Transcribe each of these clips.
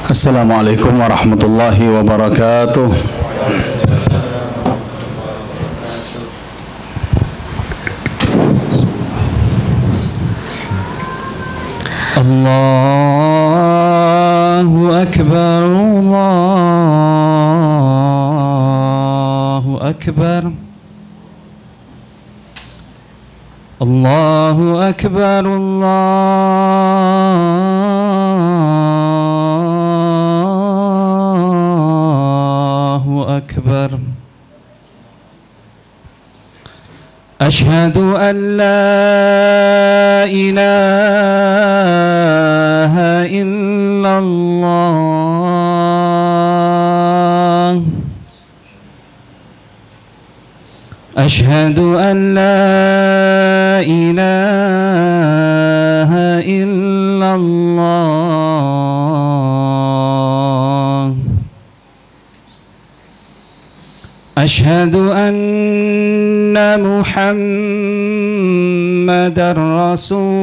Assalamualaikum warahmatullahi wabarakatuh. Allahu Akbar, Allahu Akbar, Allahu Akbar, Allahu Akbar. Ashhadu an la ilaha illallah. Ashhadu an la ilaha illallah. Ashhadu anna Muhammadar Rasulullah.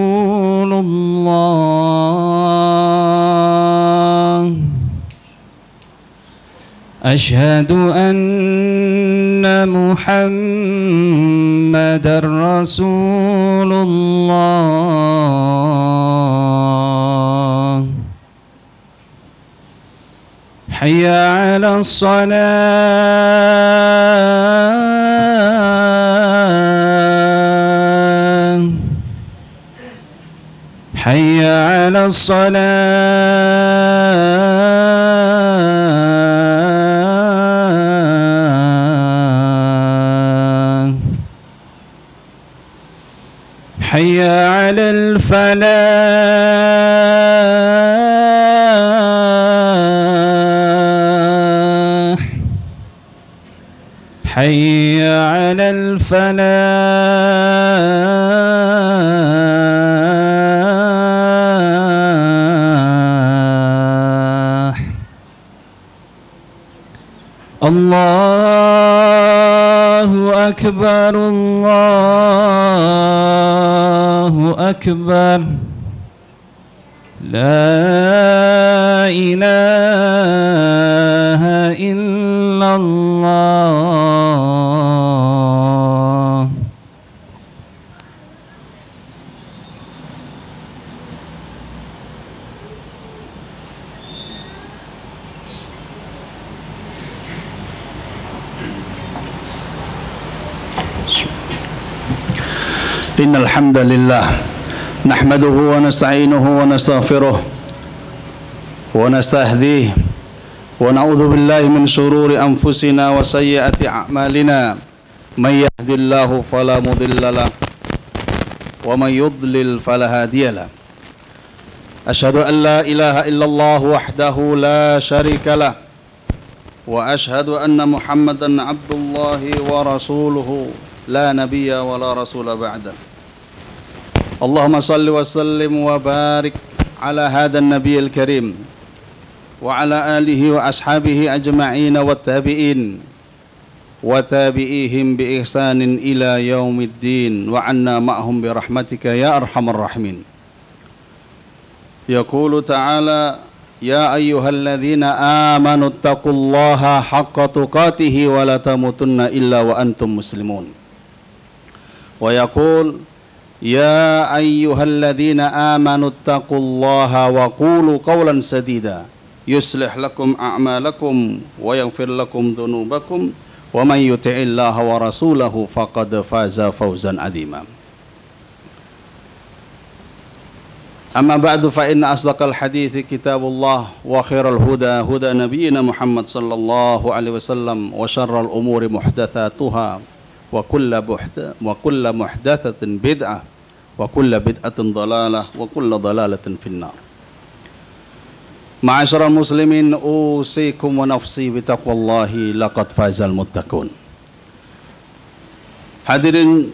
Ashhadu anna Muhammadar Rasulullah. Hayya 'alas salah, hayya 'alas salah, hayya 'alal falah, hayya 'alal falah. Allahu Akbar, Allahu Akbar. La ilaha illallah. Innal hamdalillah nahmaduhu wa nasta'inuhu wa nastaghfiruh wa nastahdihi wa na'udzu billahi min shururi anfusina wa sayyiati a'malina. May yahdihillahu fala mudhillalah wa may yudlil fala hadiyalah. Asyhadu an la ilaha illallah wahdahu la syarikalah wa asyhadu anna Muhammadan abdullahi wa rasuluhu la nabiyya wa la rasula ba'da. Allahumma salli wa sallim wa barik ala hadan nabiyil karim wa ala alihi wa ashabihi ajma'in wa tabi'in wa tabi'ihim bi ihsanin ila yaumiddin wa anna ma'hum bi rahmatika ya arhamar rahimin. Yaqulu ta'ala ya ayyuhalladzina amanu taqullaha haqqa tuqatihi wa la tamutunna illa wa antum muslimun. Wa yaqul ya ayyuhalladzina amanu taqullaha wa qulu qawlan sadida yuslih lakum a'malakum wa yaghfir lakum dhunubakum wa man yuti'illaha wa rasulahu faqad faza fawzan 'azima. Amma ba'du fa inna asdaqal hadithi kitabullah wa khairal huda huda nabiyyina Muhammad sallallahu alaihi wasallam wa syarral umuri muhdatsatuha wa kullu muhdatsatin bid'ah wa kullu bid'atin dhalalah wa kullu dhalalatin finnar. Ma'asyiral muslimin, usikum wa nafsi bitaqwallahi laqad fazal muttaqun. Hadirin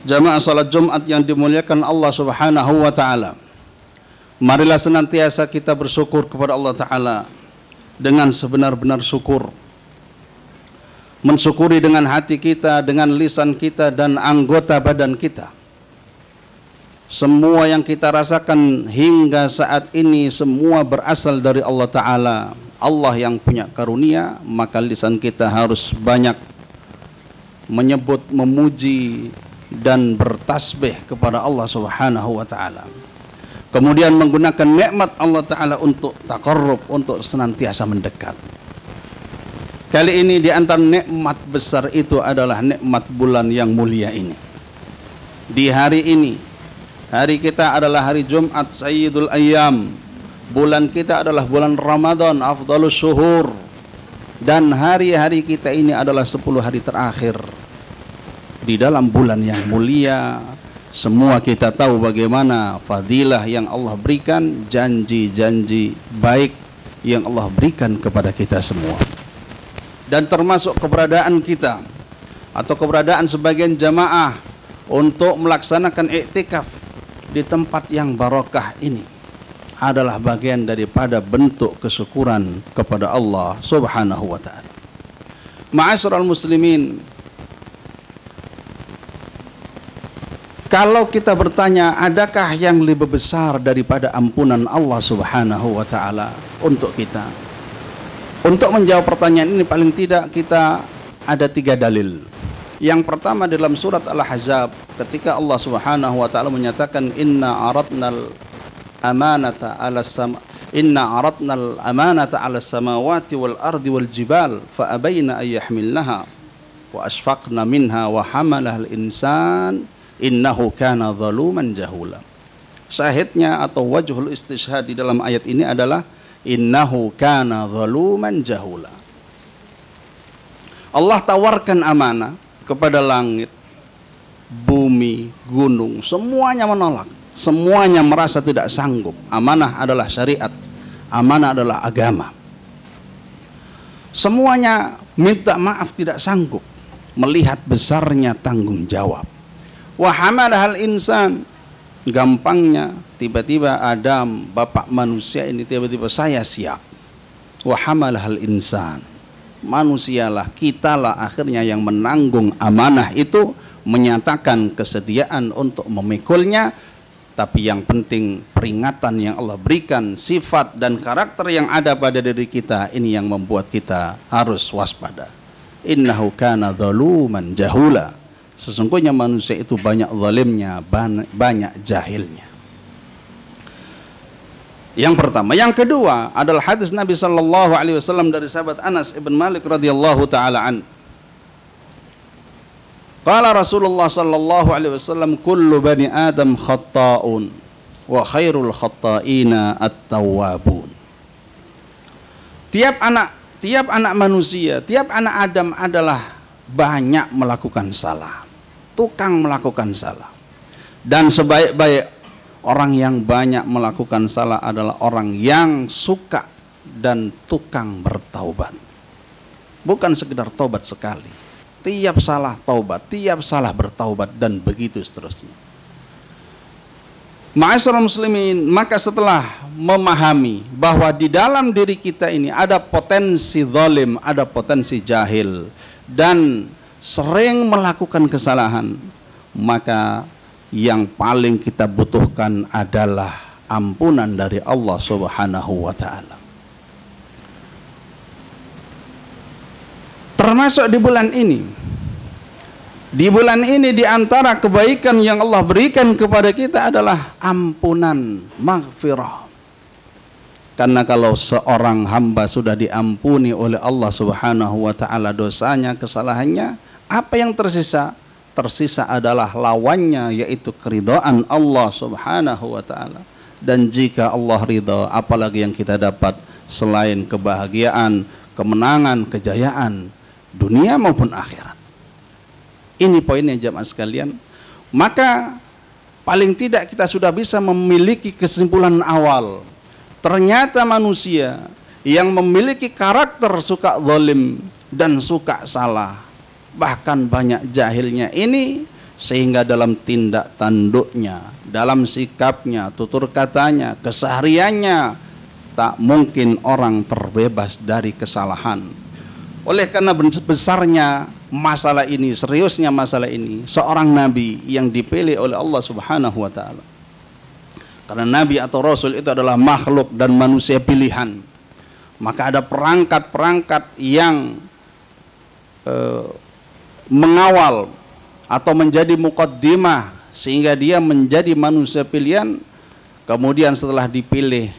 jamaah salat Jumat yang dimuliakan Allah Subhanahu wa taala. Marilah senantiasa kita bersyukur kepada Allah taala dengan sebenar-benar syukur. Mensyukuri dengan hati kita, dengan lisan kita dan anggota badan kita. Semua yang kita rasakan hingga saat ini semua berasal dari Allah Ta'ala. Allah yang punya karunia, maka lisan kita harus banyak menyebut, memuji dan bertasbih kepada Allah Subhanahu wa Ta'ala. Kemudian menggunakan nikmat Allah Ta'ala untuk taqarrub, untuk senantiasa mendekat. Kali ini di antara nikmat besar itu adalah nikmat bulan yang mulia ini. Di hari ini, hari kita adalah hari Jumat Sayyidul Ayyam. Bulan kita adalah bulan Ramadan, afdalus syuhur. Dan hari-hari kita ini adalah 10 hari terakhir di dalam bulan yang mulia. Semua kita tahu bagaimana fadilah yang Allah berikan, janji-janji baik yang Allah berikan kepada kita semua. Dan termasuk keberadaan kita atau keberadaan sebagian jamaah untuk melaksanakan iktikaf di tempat yang barokah ini adalah bagian daripada bentuk kesyukuran kepada Allah Subhanahu wa Ta'ala. Ma'asyiral muslimin, kalau kita bertanya adakah yang lebih besar daripada ampunan Allah Subhanahu wa Ta'ala untuk kita? Untuk menjawab pertanyaan ini paling tidak kita ada 3 dalil. Yang pertama dalam surat Al-Ahzab ketika Allah Subhanahu wa Ta'ala menyatakan inna aradnal amanata 'alas samawati wal ardi wal jibal fa abaina ay yahmilnaha wa asfaqna minha wa hamalahal insan innahu kana zaluman jahula. Syahidnya atau wajhul istishhad di dalam ayat ini adalah innahu kana zaluman jahula. Allah tawarkan amanah kepada langit, bumi, gunung, semuanya menolak. Semuanya merasa tidak sanggup. Amanah adalah syariat, amanah adalah agama. Semuanya minta maaf tidak sanggup melihat besarnya tanggung jawab. Wa hamalahal insan, gampangnya tiba-tiba Adam, bapak manusia ini tiba-tiba saya siap. Wa hamalahal insan, manusialah, kitalah akhirnya yang menanggung amanah itu, menyatakan kesediaan untuk memikulnya. Tapi yang penting peringatan yang Allah berikan, sifat dan karakter yang ada pada diri kita ini yang membuat kita harus waspada. Innahu kana zaluman jahula, sesungguhnya manusia itu banyak zalimnya, banyak jahilnya. Yang pertama. Yang kedua adalah hadis Nabi sallallahu alaihi wasallam dari sahabat Anas ibn Malik radhiyallahu taala an. Qala Rasulullah sallallahu alaihi wasallam kullu bani Adam khatta'un wa khairul khatta'ina at-tawwabun. Tiap anak manusia, tiap anak Adam adalah banyak melakukan salah, tukang melakukan salah. Dan sebaik-baik orang yang banyak melakukan salah adalah orang yang suka dan tukang bertaubat. Bukan sekedar taubat sekali, tiap salah taubat, tiap salah bertaubat, dan begitu seterusnya. Ma'asyiral muslimin, maka setelah memahami bahwa di dalam diri kita ini ada potensi zalim, ada potensi jahil, dan sering melakukan kesalahan, maka yang paling kita butuhkan adalah ampunan dari Allah Subhanahu wa Ta'ala. Termasuk di bulan ini. Di bulan ini di antara kebaikan yang Allah berikan kepada kita adalah ampunan, maghfirah. Karena kalau seorang hamba sudah diampuni oleh Allah Subhanahu wa Ta'ala dosanya, kesalahannya, apa yang tersisa? Tersisa adalah lawannya, yaitu keridhaan Allah Subhanahu wa Ta'ala. Dan jika Allah ridha, apalagi yang kita dapat selain kebahagiaan, kemenangan, kejayaan dunia maupun akhirat. Ini poinnya jamaah sekalian. Maka paling tidak kita sudah bisa memiliki kesimpulan awal. Ternyata manusia yang memiliki karakter suka zalim dan suka salah, bahkan banyak jahilnya ini, sehingga dalam tindak tanduknya, dalam sikapnya, tutur katanya, kesehariannya, tak mungkin orang terbebas dari kesalahan. Oleh karena besarnya masalah ini, seriusnya masalah ini, seorang nabi yang dipilih oleh Allah Subhanahu wa Ta'ala Karena nabi atau rasul itu adalah makhluk dan manusia pilihan. Maka ada perangkat-perangkat yang mengawal atau menjadi muqaddimah sehingga dia menjadi manusia pilihan. Kemudian setelah dipilih,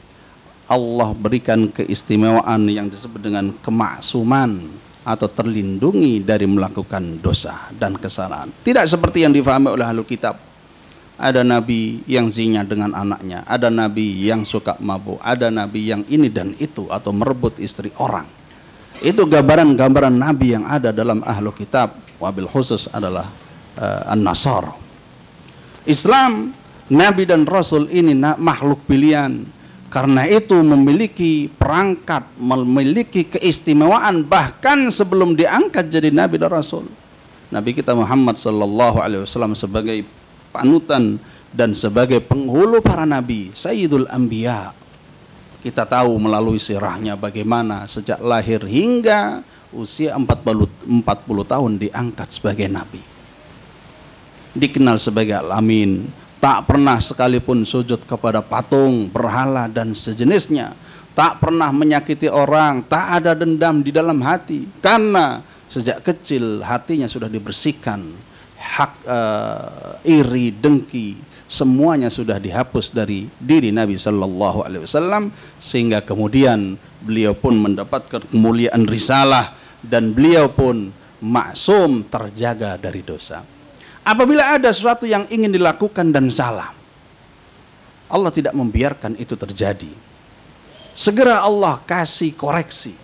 Allah berikan keistimewaan yang disebut dengan kemaksuman atau terlindungi dari melakukan dosa dan kesalahan. Tidak seperti yang difahami oleh ahlul kitab. Ada nabi yang zina dengan anaknya, ada nabi yang suka mabuk, ada nabi yang ini dan itu atau merebut istri orang. Itu gambaran-gambaran nabi yang ada dalam ahlul kitab, wabil khusus adalah an-Nasara. Islam, nabi dan rasul ini makhluk pilihan. Karena itu memiliki perangkat, memiliki keistimewaan bahkan sebelum diangkat jadi nabi dan rasul. Nabi kita Muhammad sallallahu alaihi wasallam sebagai panutan dan sebagai penghulu para nabi, Sayyidul Anbiya. Kita tahu melalui sirahnya bagaimana sejak lahir hingga usia 40 tahun diangkat sebagai nabi. Dikenal sebagai Al-Amin, tak pernah sekalipun sujud kepada patung, berhala dan sejenisnya, tak pernah menyakiti orang, tak ada dendam di dalam hati, karena sejak kecil hatinya sudah dibersihkan. Hak iri, dengki, semuanya sudah dihapus dari diri Nabi Sallallahu Alaihi Wasallam, sehingga kemudian beliau pun mendapatkan kemuliaan risalah dan beliau pun maksum, terjaga dari dosa. Apabila ada sesuatu yang ingin dilakukan dan salah, Allah tidak membiarkan itu terjadi. Segera Allah kasih koreksi.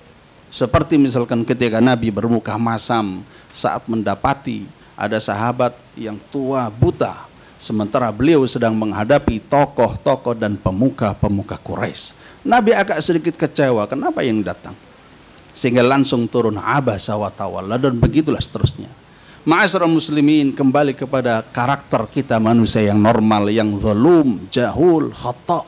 Seperti misalkan ketika Nabi bermuka masam saat mendapati ada sahabat yang tua buta, sementara beliau sedang menghadapi tokoh-tokoh dan pemuka-pemuka Quraisy. Nabi agak sedikit kecewa, kenapa yang datang? Sehingga langsung turun abasa wa tawalla, dan begitulah seterusnya. Ma'asyiral muslimin, kembali kepada karakter kita manusia yang normal, yang zalum, jahul, khata'.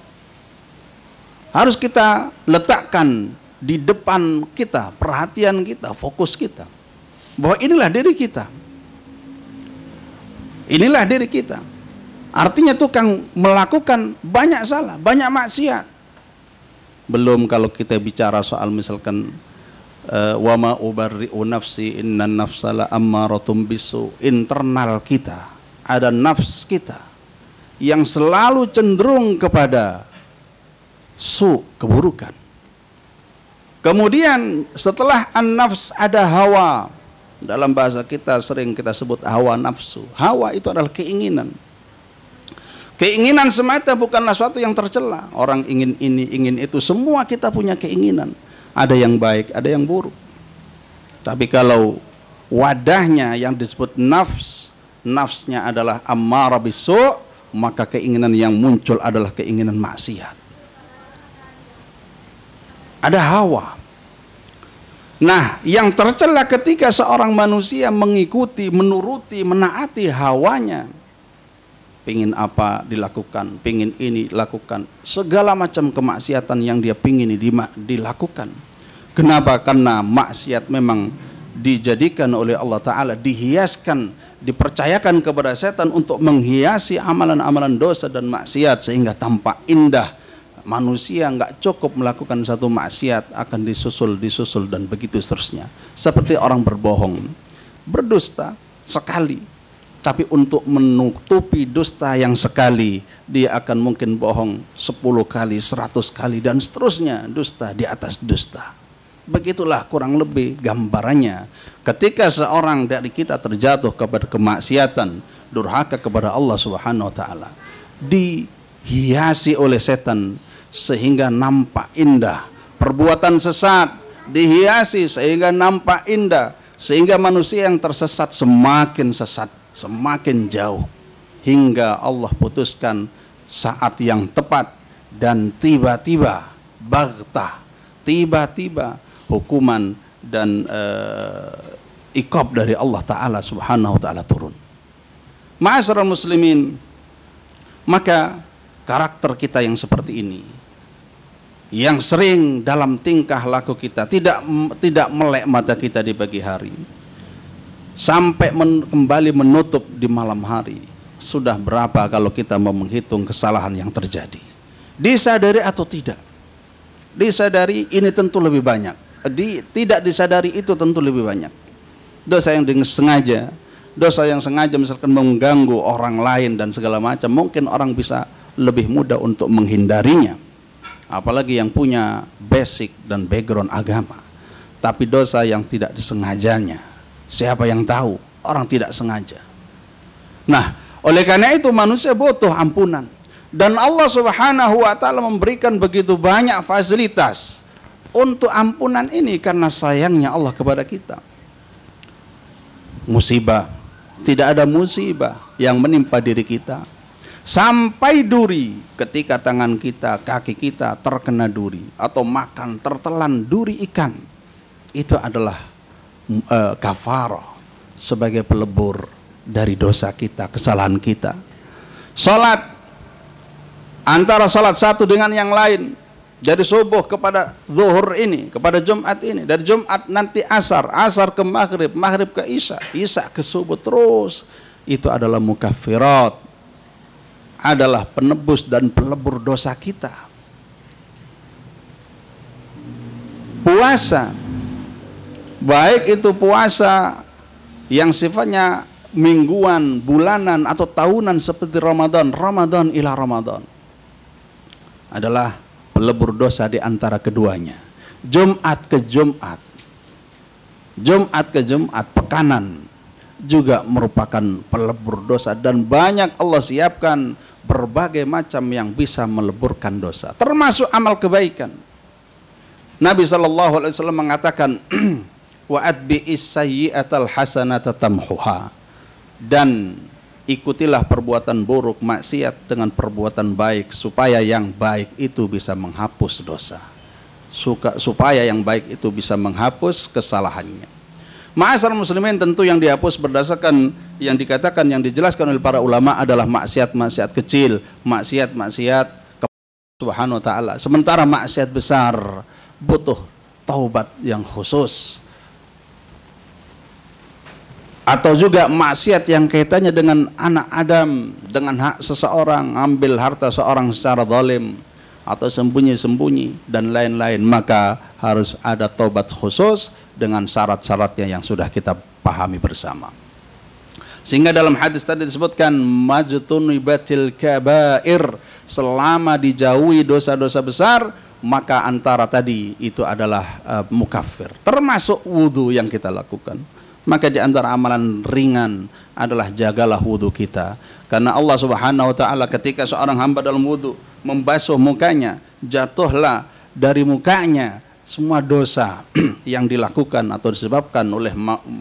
Harus kita letakkan di depan kita, perhatian kita, fokus kita, bahwa inilah diri kita. Inilah diri kita. Artinya tukang melakukan banyak salah, banyak maksiat. Belum kalau kita bicara soal misalkan wa ma ubarri'u nafsi innan nafsala ammaratum bisu. Internal kita, ada nafs kita yang selalu cenderung kepada keburukan. Kemudian setelah an-nafs ada hawa. Dalam bahasa kita sering kita sebut hawa nafsu. Hawa itu adalah keinginan. Keinginan semata bukanlah suatu yang tercela. Orang ingin ini, ingin itu. Semua kita punya keinginan. Ada yang baik, ada yang buruk. Tapi kalau wadahnya yang disebut nafs, nafsnya adalah ammarah bisu', maka keinginan yang muncul adalah keinginan maksiat. Ada hawa. Nah, yang tercela ketika seorang manusia mengikuti, menuruti, menaati hawanya. Pingin apa dilakukan, pingin ini lakukan. Segala macam kemaksiatan yang dia pingin dilakukan. Kenapa? Karena maksiat memang dijadikan oleh Allah Ta'ala, dihiaskan, dipercayakan kepada setan untuk menghiasi amalan-amalan dosa dan maksiat sehingga tampak indah. Manusia nggak cukup melakukan satu maksiat, akan disusul dan begitu seterusnya. Seperti orang berbohong, berdusta sekali, tapi untuk menutupi dusta yang sekali, dia akan mungkin bohong 10 kali, 100 kali dan seterusnya, dusta di atas dusta. Begitulah kurang lebih gambarannya ketika seorang dari kita terjatuh kepada kemaksiatan, durhaka kepada Allah Subhanahu wa taala, dihiasi oleh setan sehingga nampak indah. Perbuatan sesat dihiasi sehingga nampak indah, sehingga manusia yang tersesat semakin sesat, semakin jauh, hingga Allah putuskan saat yang tepat dan tiba-tiba baghtah, tiba-tiba hukuman dan iqab dari Allah Ta'ala Subhanahu wa Ta'ala turun. Ma'asyiral muslimin, maka karakter kita yang seperti ini, yang sering dalam tingkah laku kita tidak melek mata kita di pagi hari sampai kembali menutup di malam hari, sudah berapa kalau kita mau menghitung kesalahan yang terjadi? Disadari atau tidak? Disadari ini tentu lebih banyak. Tidak disadari itu tentu lebih banyak. Dosa yang sengaja, dosa yang sengaja misalkan mengganggu orang lain dan segala macam, mungkin orang bisa lebih mudah untuk menghindarinya. Apalagi yang punya basic dan background agama. Tapi dosa yang tidak disengajanya, siapa yang tahu? Orang tidak sengaja. Nah, oleh karena itu manusia butuh ampunan. Dan Allah Subhanahu wa ta'ala memberikan begitu banyak fasilitas untuk ampunan ini karena sayangnya Allah kepada kita. Musibah, tidak ada musibah yang menimpa diri kita sampai duri, ketika tangan kita, kaki kita terkena duri, atau makan tertelan duri ikan, itu adalah kafarah, sebagai pelebur dari dosa kita, kesalahan kita. Salat, antara salat satu dengan yang lain, dari subuh kepada zuhur ini, kepada Jumat ini, dari Jumat nanti asar, asar ke maghrib, maghrib ke isya, isya ke subuh, terus itu adalah mukaffirat, adalah penebus dan pelebur dosa kita. Puasa, baik itu puasa yang sifatnya mingguan, bulanan, atau tahunan seperti Ramadan, Ramadan ila Ramadan, adalah pelebur dosa di antara keduanya. Jumat ke Jumat, Jumat ke Jumat, pekanan juga merupakan pelebur dosa, dan banyak Allah siapkan berbagai macam yang bisa meleburkan dosa, termasuk amal kebaikan. Nabi SAW mengatakan, wa atbi'is sayyi'atal hasanata tamhuha, dan ikutilah perbuatan buruk, maksiat dengan perbuatan baik, supaya yang baik itu bisa menghapus dosa, supaya yang baik itu bisa menghapus kesalahannya. Ma'asyiral muslimin, tentu yang dihapus berdasarkan yang dikatakan, yang dijelaskan oleh para ulama adalah maksiat-maksiat kecil, maksiat-maksiat kepada Subhanahu wa ta'ala. Sementara maksiat besar butuh taubat yang khusus. Atau juga maksiat yang kaitannya dengan anak Adam, dengan hak seseorang, ambil harta seorang secara zalim atau sembunyi-sembunyi dan lain-lain, maka harus ada taubat khusus dengan syarat-syaratnya yang sudah kita pahami bersama. Sehingga dalam hadis tadi disebutkan majtunibatil kabair, selama dijauhi dosa-dosa besar, maka antara tadi itu adalah mukaffir, termasuk wudu yang kita lakukan. Maka di antara amalan ringan adalah jagalah wudu kita, karena Allah Subhanahu wa ta'ala ketika seorang hamba dalam wudu membasuh mukanya, jatuhlah dari mukanya semua dosa yang dilakukan atau disebabkan oleh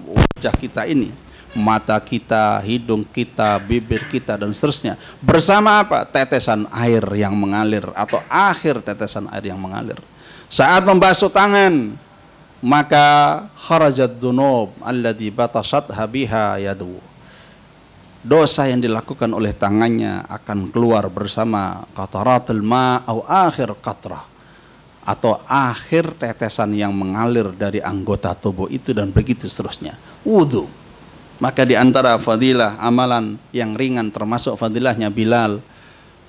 wajah kita ini, mata kita, hidung kita, bibir kita, dan seterusnya, bersama apa? Tetesan air yang mengalir atau akhir tetesan air yang mengalir. Saat membasuh tangan, maka kharajat dunub alladhi batasatha biha yadu, dosa yang dilakukan oleh tangannya akan keluar bersama qataratul ma atau akhir qatrah, atau akhir tetesan yang mengalir dari anggota tubuh itu, dan begitu seterusnya. Wudu. Maka di antara fadilah amalan yang ringan termasuk fadilahnya Bilal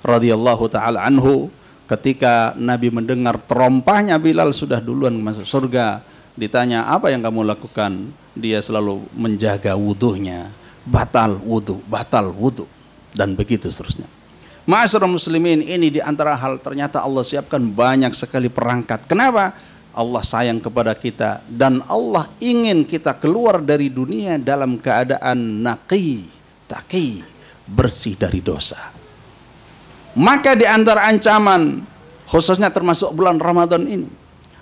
radhiyallahu taala anhu, ketika Nabi mendengar terompahnya Bilal sudah duluan masuk surga, ditanya apa yang kamu lakukan, dia selalu menjaga wudunya, batal wudu, dan begitu seterusnya. Ma'asyiral muslimin, ini di antara hal ternyata Allah siapkan banyak sekali perangkat. Kenapa? Allah sayang kepada kita, dan Allah ingin kita keluar dari dunia dalam keadaan naqi, taqi, bersih dari dosa. Maka di antara ancaman, khususnya termasuk bulan Ramadan ini,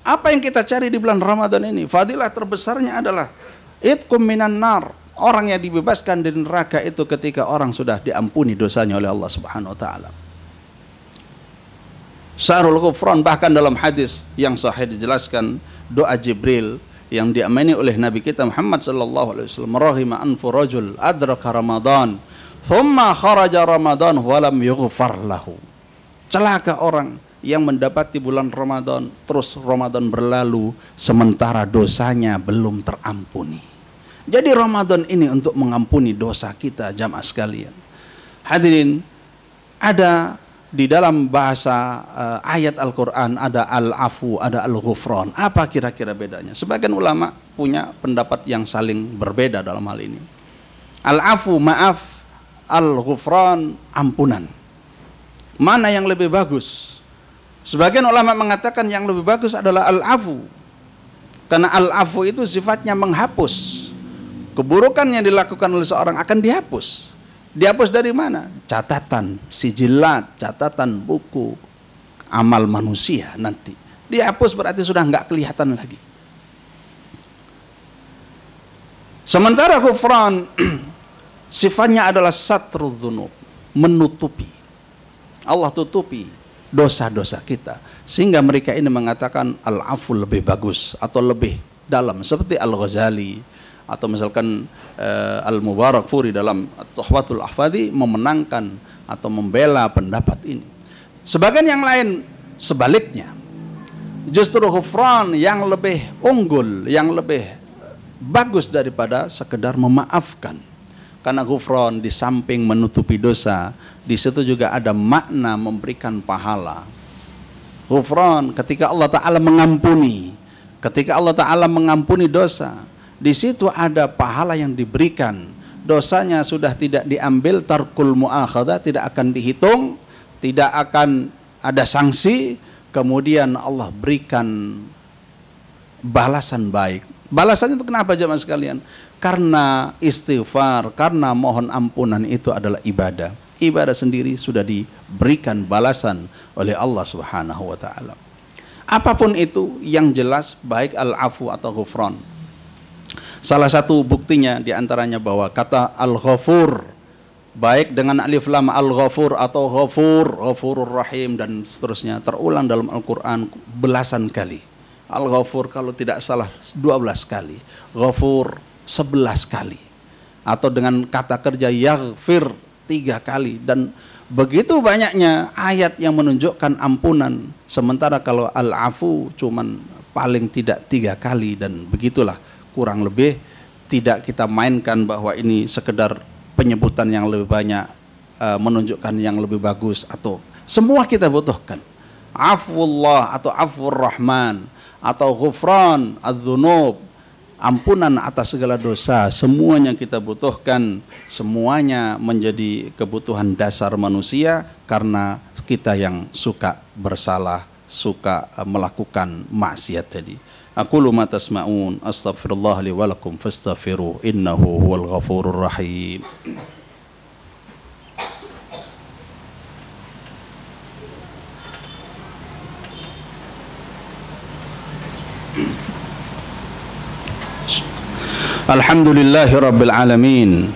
apa yang kita cari di bulan Ramadan ini? Fadilah terbesarnya adalah itqum minan nar. Orang yang dibebaskan dari neraka itu ketika orang sudah diampuni dosanya oleh Allah Subhanahu wa ta'ala. Syahrul Ghufran, bahkan dalam hadis yang sahih dijelaskan doa Jibril yang diamini oleh Nabi kita Muhammad sallallahu alaihi wasallam, rahima anfu rajul adraka Ramadan thumma kharaja Ramadan wa lam yughfar lahu. Celaka orang yang mendapati bulan Ramadan, terus Ramadan berlalu sementara dosanya belum terampuni. Jadi Ramadan ini untuk mengampuni dosa kita, jamaah sekalian. Hadirin, ada di dalam bahasa ayat Al-Quran ada al-afu, ada al-ghufran. Apa kira-kira bedanya? Sebagian ulama punya pendapat yang saling berbeda dalam hal ini. Al-afu maaf, al-ghufran ampunan. Mana yang lebih bagus? Sebagian ulama mengatakan yang lebih bagus adalah al-afu. Karena al-afu itu sifatnya menghapus. Keburukan yang dilakukan oleh seorang akan dihapus. Dihapus dari mana? Catatan, sijilat, catatan buku amal manusia nanti. Dihapus berarti sudah nggak kelihatan lagi. Sementara ghufran sifatnya adalah satrul dzunub, menutupi. Allah tutupi dosa-dosa kita. Sehingga mereka ini mengatakan al-afu lebih bagus atau lebih dalam. Seperti Al-Ghazali atau misalkan Al-Mubarakfuri dalam Tuhfatul Ahfadi memenangkan atau membela pendapat ini. Sebagian yang lain sebaliknya, justru ghufran yang lebih unggul, yang lebih bagus daripada sekedar memaafkan. Karena ghufran di samping menutupi dosa, di situ juga ada makna memberikan pahala. Ghufran ketika Allah Ta'ala mengampuni, ketika Allah Ta'ala mengampuni dosa, di situ ada pahala yang diberikan. Dosanya sudah tidak diambil, tarkul mu'akhadah, tidak akan dihitung, tidak akan ada sanksi. Kemudian Allah berikan balasan baik. Balasannya itu kenapa jemaah sekalian? Karena istighfar, karena mohon ampunan itu adalah ibadah. Ibadah sendiri sudah diberikan balasan oleh Allah Subhanahu wa Ta'ala. Apapun itu yang jelas, baik al-afu atau ghufran. Salah satu buktinya diantaranya bahwa kata al-ghafur, baik dengan alif lam al-ghafur atau ghafur, ghafurur rahim dan seterusnya, terulang dalam Al-Quran belasan kali. Al-ghafur kalau tidak salah 12 kali, ghafur 11 kali, atau dengan kata kerja yaghfir 3 kali, dan begitu banyaknya ayat yang menunjukkan ampunan. Sementara kalau al-afu cuman paling tidak 3 kali, dan begitulah kurang lebih. Tidak kita mainkan bahwa ini sekedar penyebutan yang lebih banyak, menunjukkan yang lebih bagus, atau semua kita butuhkan. Afwullah atau afwur rahman atau ghufran adz-dzunub, ampunan atas segala dosa, semuanya kita butuhkan. Semuanya menjadi kebutuhan dasar manusia karena kita yang suka bersalah, suka melakukan maksiat tadi. Aqulu ma tasma'un, astaghfirullah li wa lakum fastaghfiru innahu huwal ghafurur rahim. Alhamdulillahi rabbil alamin,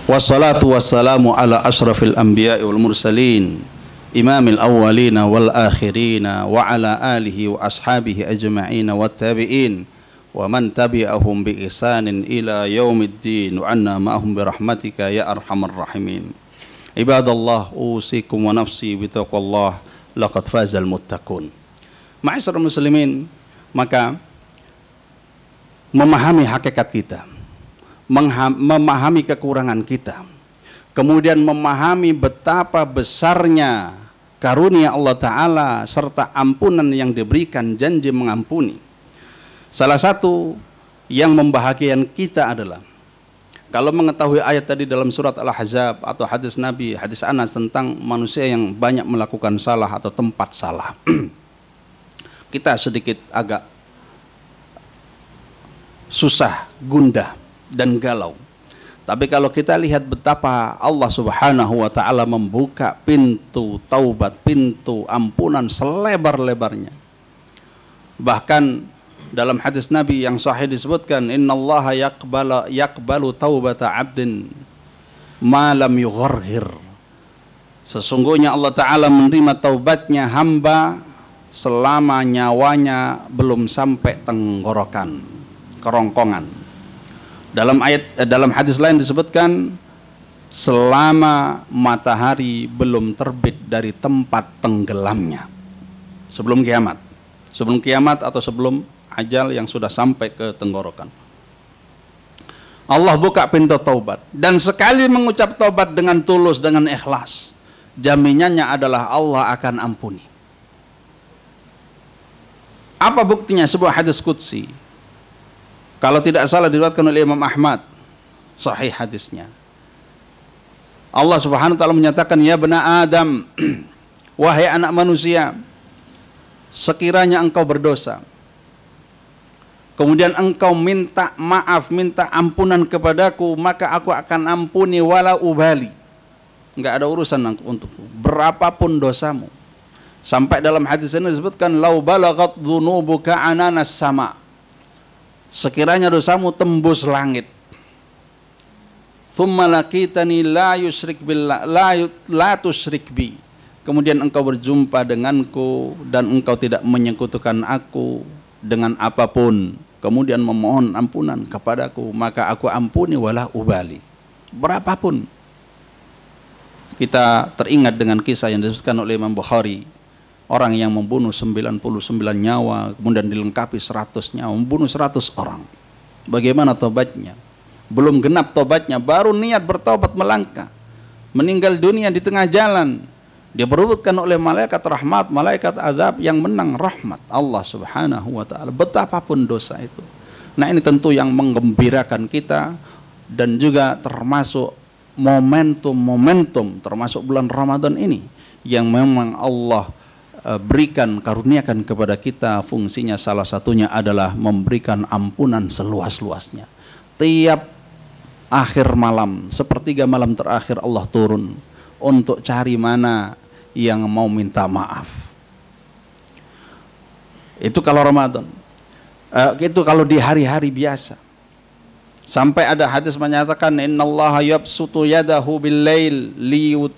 wassalatu wassalamu ala ashrafil anbiya'i wal mursalin, imamil awwalina wal akhirina, wa ala alihi wa ashabihi ajma'ina wa tabi'in wa man tabi'ahum bi ihsanin ila yaumiddin, wa anna ma'ahum bi rahmatika ya arhamar rahimin. Ibadallah, usikum wa nafsi bitaqwallah, laqad fazal muttaqun. Ma'asyiral muslimin, maka memahami hakikat kita, memahami kekurangan kita, kemudian memahami betapa besarnya karunia Allah Ta'ala serta ampunan yang diberikan, janji mengampuni. Salah satu yang membahagiakan kita adalah kalau mengetahui ayat tadi dalam surat Al-Ahzab atau hadis Nabi, hadis Anas tentang manusia yang banyak melakukan salah atau tempat salah. Kita sedikit agak susah, gundah, dan galau. Tapi kalau kita lihat betapa Allah Subhanahu wa Ta'ala membuka pintu taubat, pintu ampunan selebar-lebarnya. Bahkan dalam hadis Nabi yang sahih disebutkan, innallaha yaqbalu taubata 'abdin ma lam yugharghir. Sesungguhnya Allah Ta'ala menerima taubatnya hamba selama nyawanya belum sampai tenggorokan, kerongkongan. Dalam hadis lain disebutkan selama matahari belum terbit dari tempat tenggelamnya, sebelum kiamat atau sebelum ajal yang sudah sampai ke tenggorokan. Allah buka pintu taubat. Dan sekali mengucap taubat dengan tulus, dengan ikhlas, jaminannya adalah Allah akan ampuni. Apa buktinya? Sebuah hadis qudsi. Kalau tidak salah diriwayatkan oleh Imam Ahmad, sahih hadisnya. Allah Subhanahu wa taala menyatakan, ya bani Adam, wahai anak manusia, sekiranya engkau berdosa, kemudian engkau minta maaf, minta ampunan kepadaku, maka aku akan ampuni wala ubali. Enggak ada urusan untukku, berapapun dosamu. Sampai dalam hadis ini disebutkan, lau balagat dzunubuka ananas sama. Sekiranya dosamu tembus langit. Tsumma laqitani la yusyrik billah la tusyrik bi. Kemudian engkau berjumpa denganku dan engkau tidak menyekutukan aku dengan apapun, kemudian memohon ampunan kepadaku, maka aku ampuni wala ubali. Berapapun. Kita teringat dengan kisah yang disebutkan oleh Imam Bukhari, orang yang membunuh 99 nyawa, kemudian dilengkapi 100 nyawa, membunuh 100 orang. Bagaimana tobatnya? Belum genap tobatnya, baru niat bertobat melangkah, meninggal dunia di tengah jalan. Dia berebutkan oleh malaikat rahmat, malaikat azab, yang menang rahmat Allah Subhanahu wa taala. Betapapun dosa itu. Nah, ini tentu yang menggembirakan kita, dan juga termasuk momentum termasuk bulan Ramadan ini yang memang Allah berikan, karuniakan kepada kita. Fungsinya salah satunya adalah memberikan ampunan seluas-luasnya. Tiap akhir malam, sepertiga malam terakhir, Allah turun untuk cari mana yang mau minta maaf. Itu kalau Ramadan. Itu kalau di hari-hari biasa. Sampai ada hadis menyatakan, innallaha yabsutu yadahu bil-lail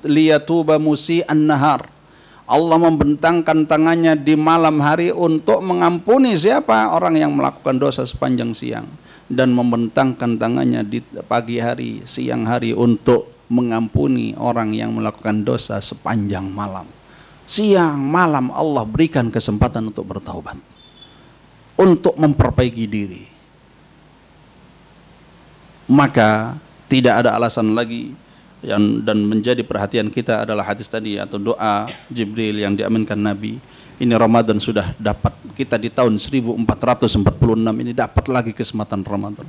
liyatuba musii'an nahar. Allah membentangkan tangannya di malam hari untuk mengampuni siapa? Orang yang melakukan dosa sepanjang siang. Dan membentangkan tangannya di pagi hari, siang hari, untuk mengampuni orang yang melakukan dosa sepanjang malam. Siang malam Allah berikan kesempatan untuk bertaubat, untuk memperbaiki diri. Maka tidak ada alasan lagi. Dan menjadi perhatian kita adalah hadis tadi, atau doa Jibril yang diaminkan Nabi. Ini Ramadan sudah dapat, kita di tahun 1446 ini dapat lagi kesempatan Ramadan.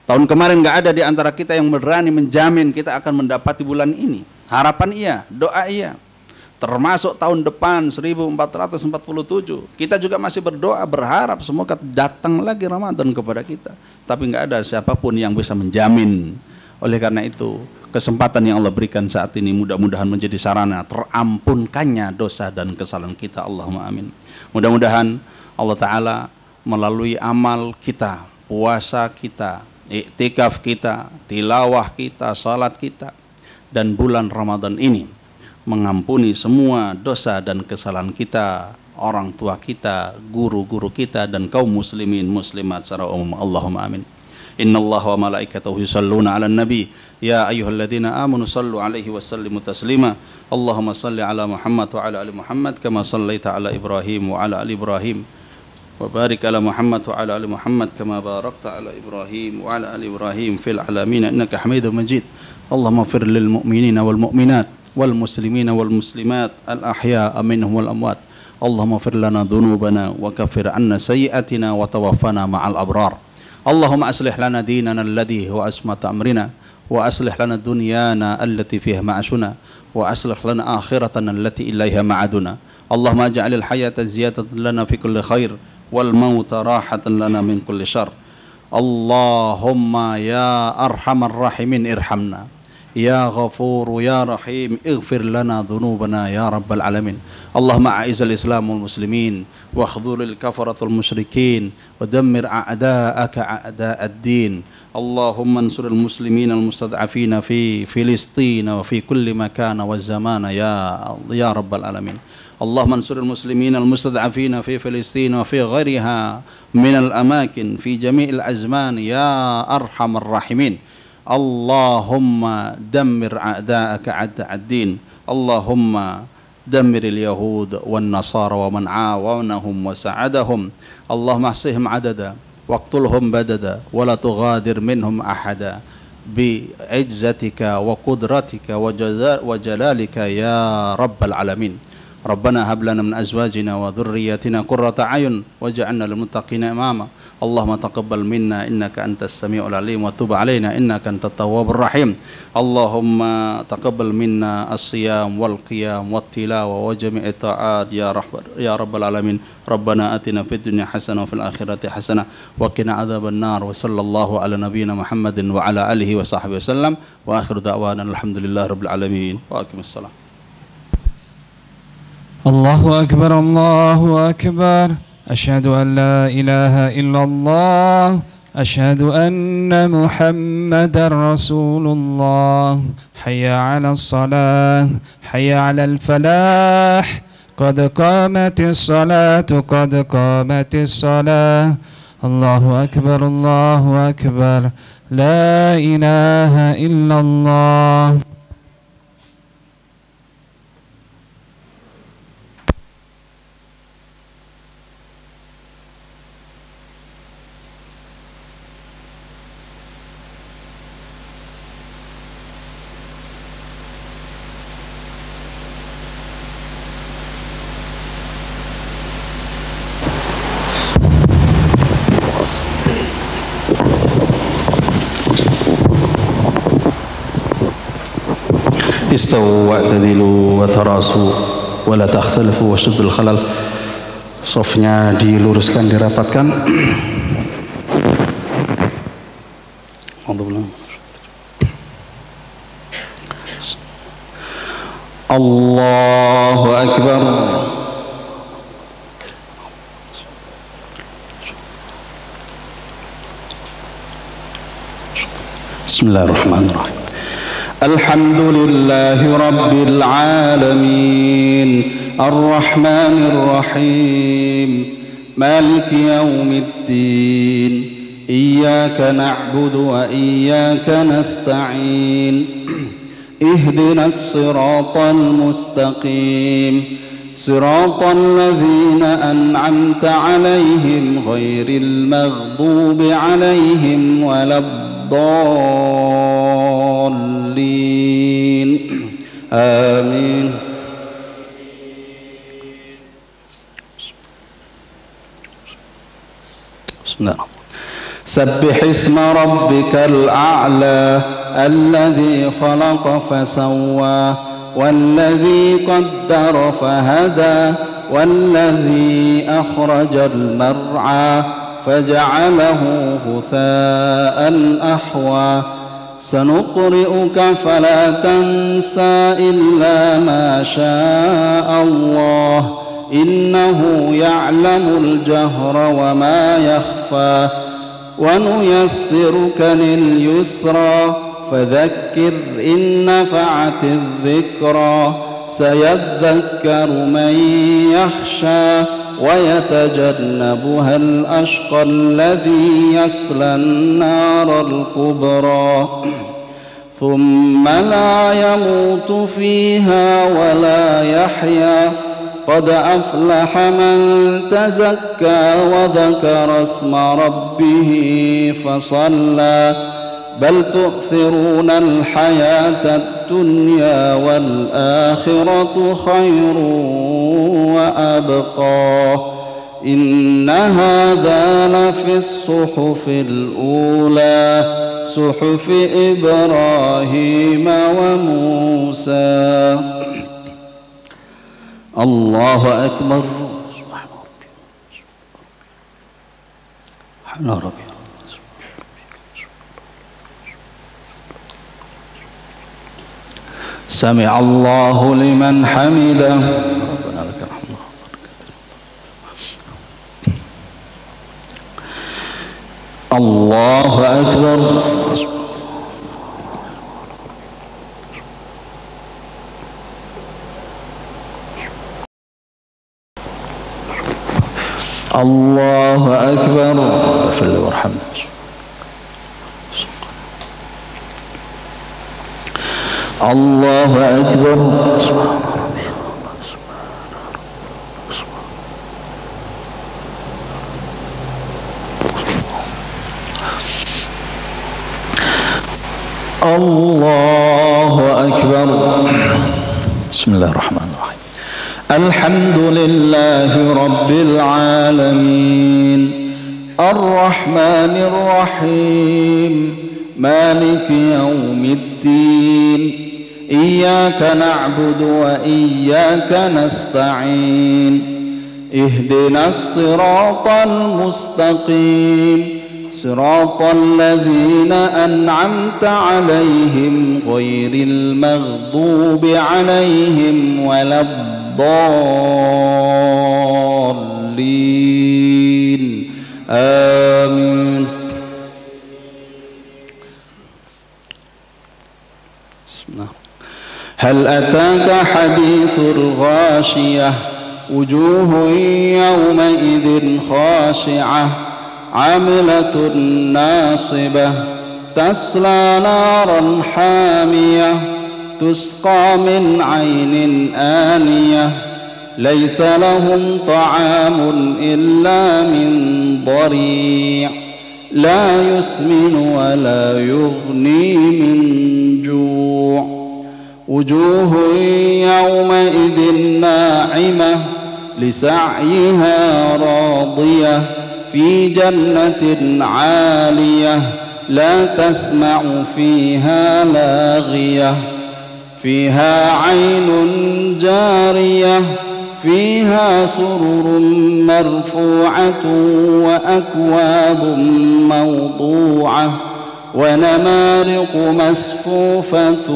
Tahun kemarin nggak ada di antara kita yang berani menjamin kita akan mendapati bulan ini. Harapan iya, doa iya. Termasuk tahun depan 1447, kita juga masih berdoa, berharap semoga datang lagi Ramadan kepada kita. Tapi nggak ada siapapun yang bisa menjamin. Oleh karena itu, kesempatan yang Allah berikan saat ini mudah-mudahan menjadi sarana terampunkannya dosa dan kesalahan kita. Allahumma amin. Mudah-mudahan Allah Ta'ala melalui amal kita, puasa kita, iktikaf kita, tilawah kita, salat kita, dan bulan Ramadan ini mengampuni semua dosa dan kesalahan kita, orang tua kita, guru-guru kita, dan kaum muslimin muslimat secara umum. Allahumma amin. Innallaha wa malaikatahu yusalluna 'alan nabi ya ayyuhalladzina amanu sallu 'alaihi wa sallimu taslima. Allahumma salli 'ala Muhammad wa 'ala ali Muhammad kama shallaita 'ala Ibrahim wa 'ala ali Ibrahim wa barik 'ala Muhammad wa 'ala ali Muhammad kama barakta 'ala Ibrahim wa 'ala ali Ibrahim fil 'alamin innaka Hamidum Majid. Allahumma ighfir lil mu'minina wal mu'minat wal muslimina wal muslimat al ahya'a minhum wal amwat. Allahumma ighfir lana dhunubana wa kaffir 'anna sayyi'atina wa tawaffana ma'al abrar. Allahumma aslih lana dinana alladhi huwa asmatu amrina wa aslih lana dunyana allati fiha ma'ashuna wa aslih lana akhiratana allati ilaiha ma'aduna. Allahumma ja'alil hayata ziyadatan lana fi kulli khair wal mauta rahatan lana min kulli syarr. Allahumma ya arhamar rahimin irhamna, ya ghafuru ya rahim ighfir lana dhunubana ya rabbal alamin. Allahumma a'izal islam wal muslimin wa khudhulil kafaratul musyrikin wa dammir a'da'aka a'da'ad din. Allahumma ansuril muslimin al mustad'afina fi Filistin wa fi kulli makan wa zamana ya rabbal alamin. Allahumma ansuril muslimin al mustad'afina fi Filistin wa fi ghairiha min al amakin fi jami'il azman ya arhamar rahimin. Allahumma dammir a'da'aka a'da'ad din. Allahumma دمر اليهود والنصارى ومن عاونهم وساعدهم. اللهم احصهم عددا واقتلهم بددا ولا تغادر منهم أحدا بعزتك وقدرتك وجلالك يا رب العالمين. ربنا هب لنا من أزواجنا وذرياتنا قرة أعين واجعلنا للمتقين إماما. اللهم تقبل منا إنك أنت السميع العليم وتب علينا إنك أنت التواب الرحيم. اللهم تقبل منا الصيام والقيام والتلاوة وجميع الطاعات يا رب العالمين. ربنا آتنا في الدنيا حسنة وفي الآخرة حسنة وقنا عذاب النار. وصلى الله على نبينا محمد وعلى آله وصحبه وسلم وآخر دعوانا الحمد لله رب العالمين وأقم الصلاة. الله أكبر الله أكبر. أشهد أن لا إله إلا الله. أشهد أن محمدا رسول الله. حي على الصلاة حي على الفلاح قد قامت الصلاة قد قامت الصلاة. الله أكبر الله أكبر. لا إله إلا الله. استووا واعتدلوا وتراصوا ولا تختلفوا وشدوا الخلل. Sofnya diluruskan, dirapatkan. Allahu Akbar. Bismillahirrahmanirrahim. الحمد لله رب العالمين الرحمن الرحيم مالك يوم الدين إياك نعبد وإياك نستعين اهدنا الصراط المستقيم صراط الذين أنعمت عليهم غير المغضوب عليهم ولا الضالين آمين. سبح اسم ربك الأعلى الذي خلق فسوى والذي قدر فهدى والذي أخرج المرعى فجعله غثاء أحوى سنقرئك فلا تنسى إلا ما شاء الله إنه يعلم الجهر وما يخفى ونيسرك لليسرى فذكر إن نفعت الذكرى سيذكر من يخشى ويتجنبها الأشقى الذي يصلى النار الكبرى ثم لا يموت فيها ولا يحيا قد أفلح من تزكى وذكر اسم ربه فصلى بل تؤثرون الحياة الدنيا والآخرة خير وأبقى إن هذا لفي الصحف الأولى صحف إبراهيم وموسى. الله أكبر. سبحان ربي. سمع الله لمن حمده. ربنا لك الحمد. الله أكبر. الله أكبر. اغفر لي وارحمني. الله أكبر. الله أكبر. بسم الله الرحمن الرحيم. الحمد لله رب العالمين الرحمن الرحيم مالك يوم الدين إياك نعبد وإياك نستعين اهدنا الصراط المستقيم صراط الذين أنعمت عليهم غير المغضوب عليهم ولا الضالين آمين. هل أتاك حديث الغاشية وجوه يومئذ خاشعة عاملة ناصبة تصلى نارا حامية تسقى من عين آنية ليس لهم طعام إلا من ضريع لا يسمن ولا يغني من جوع وجوه يومئذ ناعمة لسعيها راضية في جنة عالية لا تسمع فيها لاغية فيها عين جارية فيها سرر مرفوعة وأكواب موضوعة ونمارق مصفوفة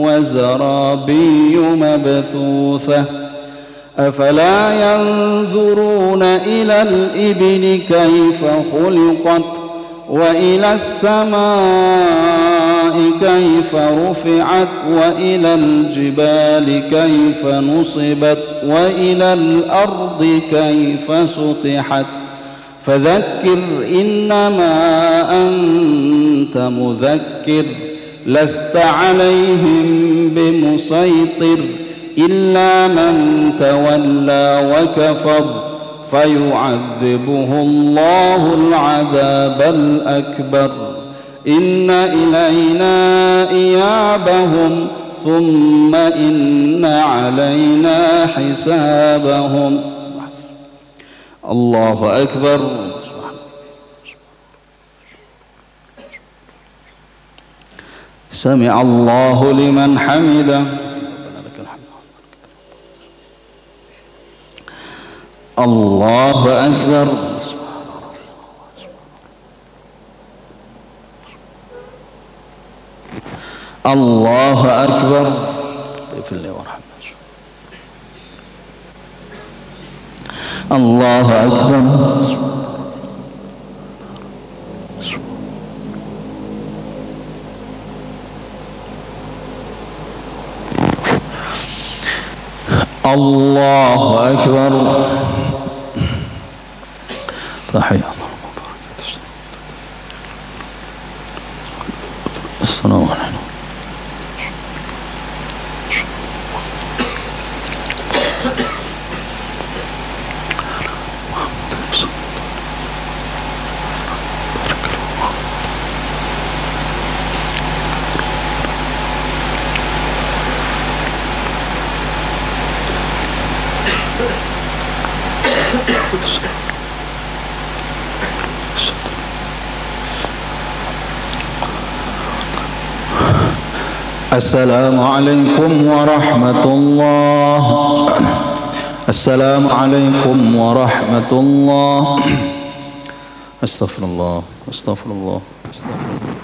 وزرابي مبثوثة أفلا ينظرون إلى الإبل كيف خلقت وإلى السماء كيف رفعت وإلى الجبال كيف نصبت وإلى الأرض كيف سطحت فذكر إنما أنت مذكر لست عليهم بمسيطر إلا من تولى وكفر فيعذبه الله العذاب الأكبر إن إلينا إيابهم ثم إن علينا حسابهم. الله أكبر. سمع الله لمن حمده. الله أكبر. الله أكبر. الله أكبر. الله أكبر. تحية السلام عليكم. السلام عليكم ورحمة الله. السلام عليكم ورحمة الله. استغفر الله استغفر الله استغفر الله.